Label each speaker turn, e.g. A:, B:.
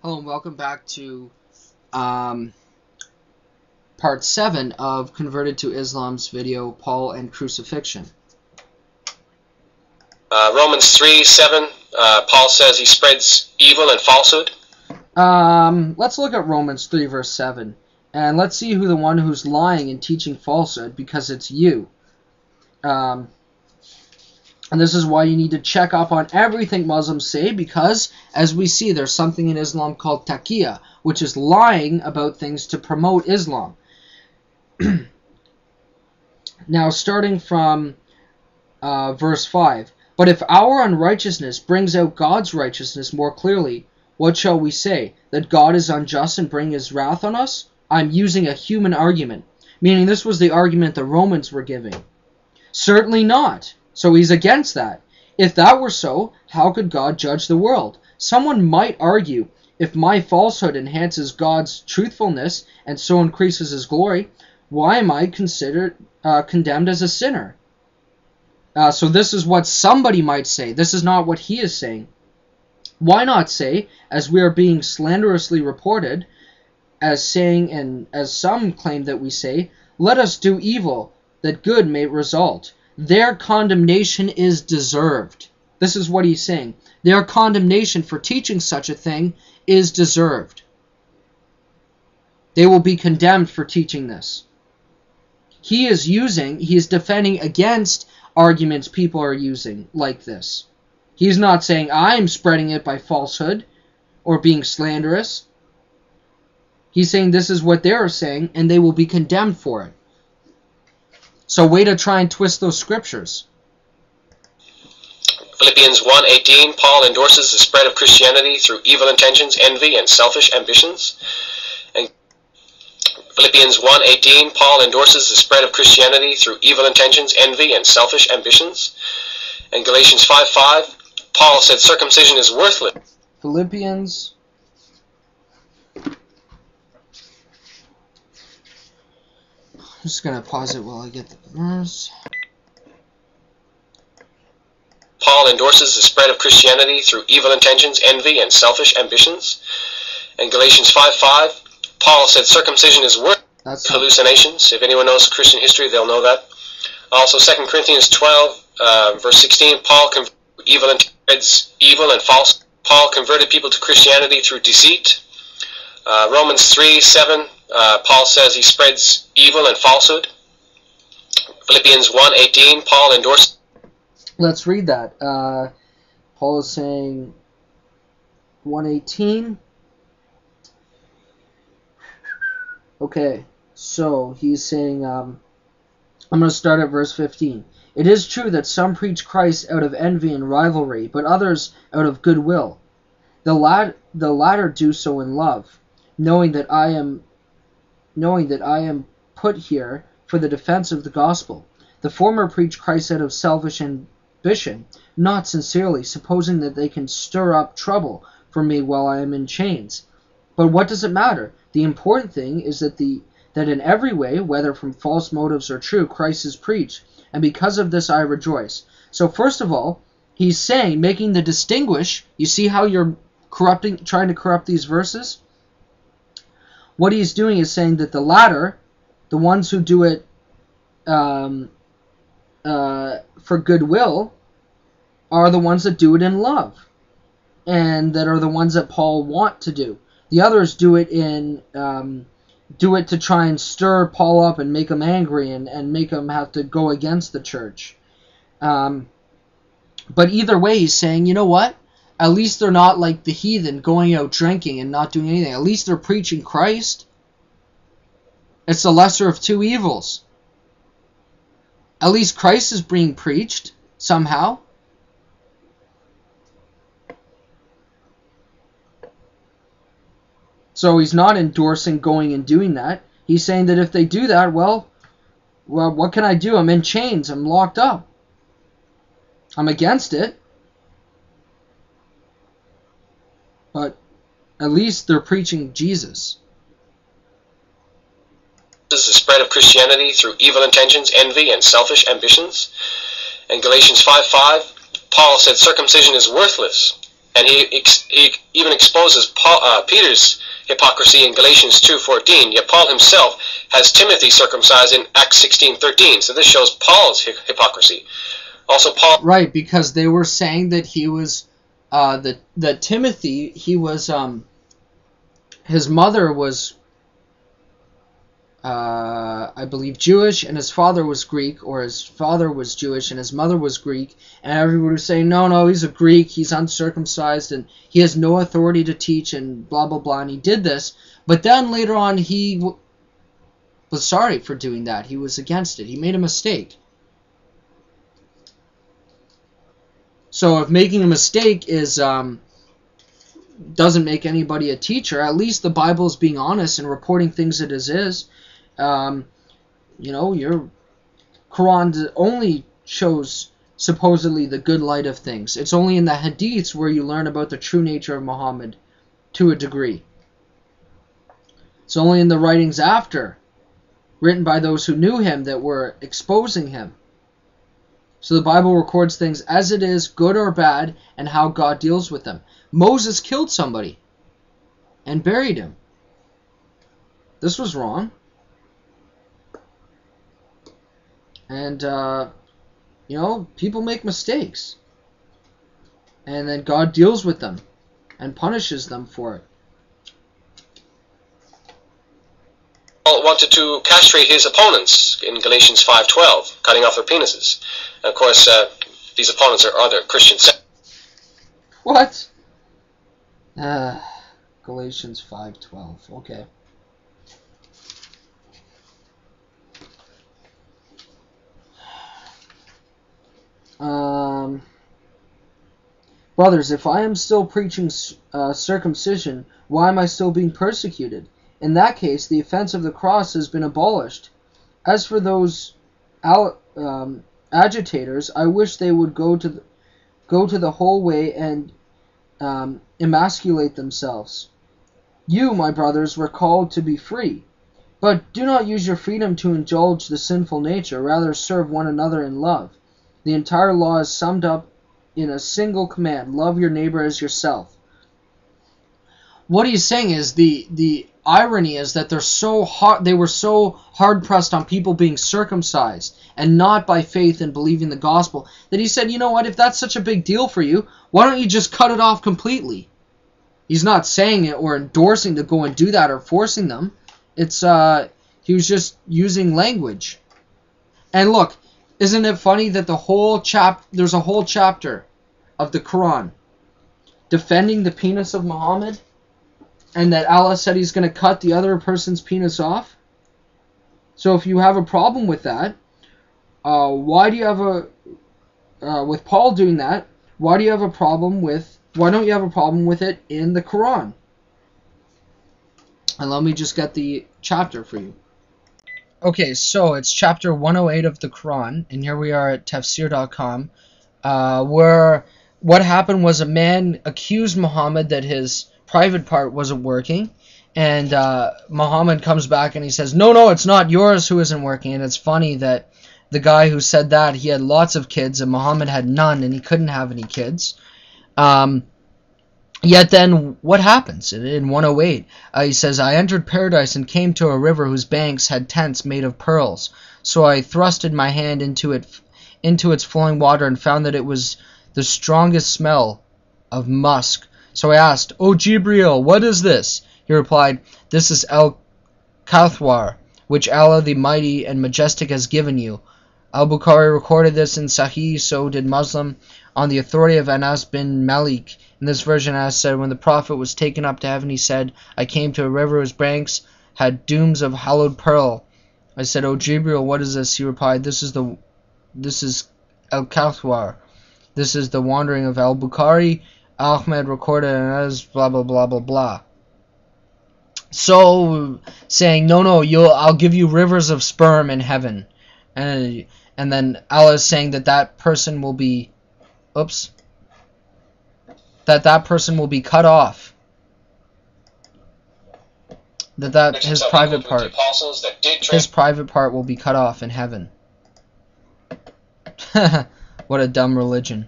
A: Hello and welcome back to part 7 of Converted to Islam's video, Paul and Crucifixion.
B: Romans 3:7, Paul says he spreads evil and falsehood.
A: Let's look at Romans 3 verse 7, and let's see who the one who's lying and teaching falsehood, because it's you. And this is why you need to check up on everything Muslims say, because, as we see, there's something in Islam called taqiyya, which is lying about things to promote Islam. Now, starting from verse 5, "But if our unrighteousness brings out God's righteousness more clearly, what shall we say? That God is unjust and bring his wrath on us?" I'm using a human argument, meaning this was the argument the Romans were giving. Certainly not. So he's against that. If that were so, how could God judge the world? Someone might argue, if my falsehood enhances God's truthfulness and so increases his glory, why am I considered condemned as a sinner? So this is what somebody might say. This is not what he is saying. Why not say, as we are being slanderously reported, as saying, and as some claim that we say, let us do evil, that good may result. Their condemnation is deserved. This is what he's saying. Their condemnation for teaching such a thing is deserved. They will be condemned for teaching this. He is defending against arguments people are using like this. He's not saying I'm spreading it by falsehood or being slanderous. He's saying this is what they're saying, and they will be condemned for it. So way to try and twist those scriptures.
B: Philippians 1:18, Paul endorses the spread of Christianity through evil intentions, envy, and selfish ambitions. And Philippians 1:18, Paul endorses the spread of Christianity through evil intentions, envy, and selfish ambitions. And Galatians 5:5, Paul said circumcision is worthless.
A: Philippians. I'm just going to pause it while I get the verse.
B: Paul endorses the spread of Christianity through evil intentions, envy, and selfish ambitions. And Galatians 5:5, Paul said circumcision is worthless. Hallucinations. If anyone knows Christian history, they'll know that. Also, 2 Corinthians 12, verse 16, Paul converted evil and false. Paul converted people to Christianity through deceit. Romans 3:7, Paul says he spreads evil and falsehood. Philippians 1:18, Paul endorsed.
A: Let's read that. Paul is saying 1:18. Okay, so he's saying, I'm going to start at verse 15. "It is true that some preach Christ out of envy and rivalry, but others out of goodwill. The latter do so in love, knowing that I am put here for the defense of the gospel. The former preach Christ out of selfish ambition, not sincerely, supposing that they can stir up trouble for me while I am in chains. But what does it matter? The important thing is that in every way, whether from false motives or true, Christ is preached, and because of this I rejoice." So first of all, he's saying, making the distinguish. You see how you're trying to corrupt these verses? What he's doing is saying that the latter, the ones who do it for goodwill, are the ones that do it in love, and that are the ones that Paul want to do. The others do it to try and stir Paul up and make him angry and make him have to go against the church. But either way, he's saying, you know what? At least they're not like the heathen going out drinking and not doing anything. At least they're preaching Christ. It's the lesser of two evils. At least Christ is being preached somehow. So he's not endorsing going and doing that. He's saying that if they do that, well, what can I do? I'm in chains. I'm locked up. I'm against it. But at least they're preaching Jesus.
B: This is the spread of Christianity through evil intentions, envy, and selfish ambitions. And Galatians 5:5, Paul said circumcision is worthless. And he even exposes Peter's hypocrisy in Galatians 2:14. Yet Paul himself has Timothy circumcised in Acts 16:13. So this shows Paul's hypocrisy. Also, Paul.
A: Right, because they were saying that he was, that Timothy, he was, his mother was, I believe, Jewish, and his father was Greek, or his father was Jewish, and his mother was Greek, and everyone was saying, no, he's a Greek, he's uncircumcised, and he has no authority to teach, and blah, blah, blah, and he did this, but then later on he was sorry for doing that. He was against it. He made a mistake. So if making a mistake is doesn't make anybody a teacher, at least the Bible is being honest and reporting things as is. Your Quran only shows supposedly the good light of things. It's only in the Hadiths where you learn about the true nature of Muhammad to a degree. It's only in the writings after, written by those who knew him, that were exposing him. So the Bible records things as it is, good or bad, and how God deals with them. Moses killed somebody and buried him. This was wrong. And, people make mistakes. And then God deals with them and punishes them for it.
B: Paul wanted to castrate his opponents in Galatians 5:12, cutting off their penises. And of course, these opponents are other Christian sects.
A: What? Galatians 5:12. Okay. Brothers, if I am still preaching circumcision, why am I still being persecuted? In that case, the offense of the cross has been abolished. As for those agitators, I wish they would go to the whole way and emasculate themselves. You, my brothers, were called to be free, but do not use your freedom to indulge the sinful nature. Rather, serve one another in love. The entire law is summed up in a single command: love your neighbor as yourself. What he's saying is the irony is that they were so hard pressed on people being circumcised and not by faith and believing the gospel that he said, you know what, if that's such a big deal for you, why don't you just cut it off completely? He's not saying it or endorsing to go and do that or forcing them. It's he was just using language. And look, isn't it funny that there's a whole chapter of the Quran defending the penis of Muhammad, and that Allah said he's going to cut the other person's penis off? So if you have a problem with that, why don't you have a problem with it in the Quran? And let me just get the chapter for you. Okay, so it's chapter 108 of the Quran, and here we are at tafsir.com, where what happened was a man accused Muhammad that his private part wasn't working, and Muhammad comes back and he says, no, it's not yours who isn't working. And it's funny that the guy who said that, he had lots of kids, and Muhammad had none, and he couldn't have any kids. Yet then, what happens in 108? He says, I entered paradise and came to a river whose banks had tents made of pearls. So I thrusted my hand into its flowing water and found that it was the strongest smell of musk. So I asked, O Jibreel, what is this? He replied, this is Al-Kawthar, which Allah the Mighty and Majestic has given you. Al-Bukhari recorded this in Sahih, so did Muslim, on the authority of Anas bin Malik. In this version, Anas said, when the Prophet was taken up to heaven, he said, I came to a river whose banks had dooms of hallowed pearl. I said, O Jibreel, what is this? He replied, this is Al-Kawthar. This is the wandering of Al-Bukhari. Ahmed recorded as blah, blah, blah, blah, blah. So, saying, no, I'll give you rivers of sperm in heaven. And then Allah is saying that person will be, that person will be cut off. His private part will be cut off in heaven. What a dumb religion.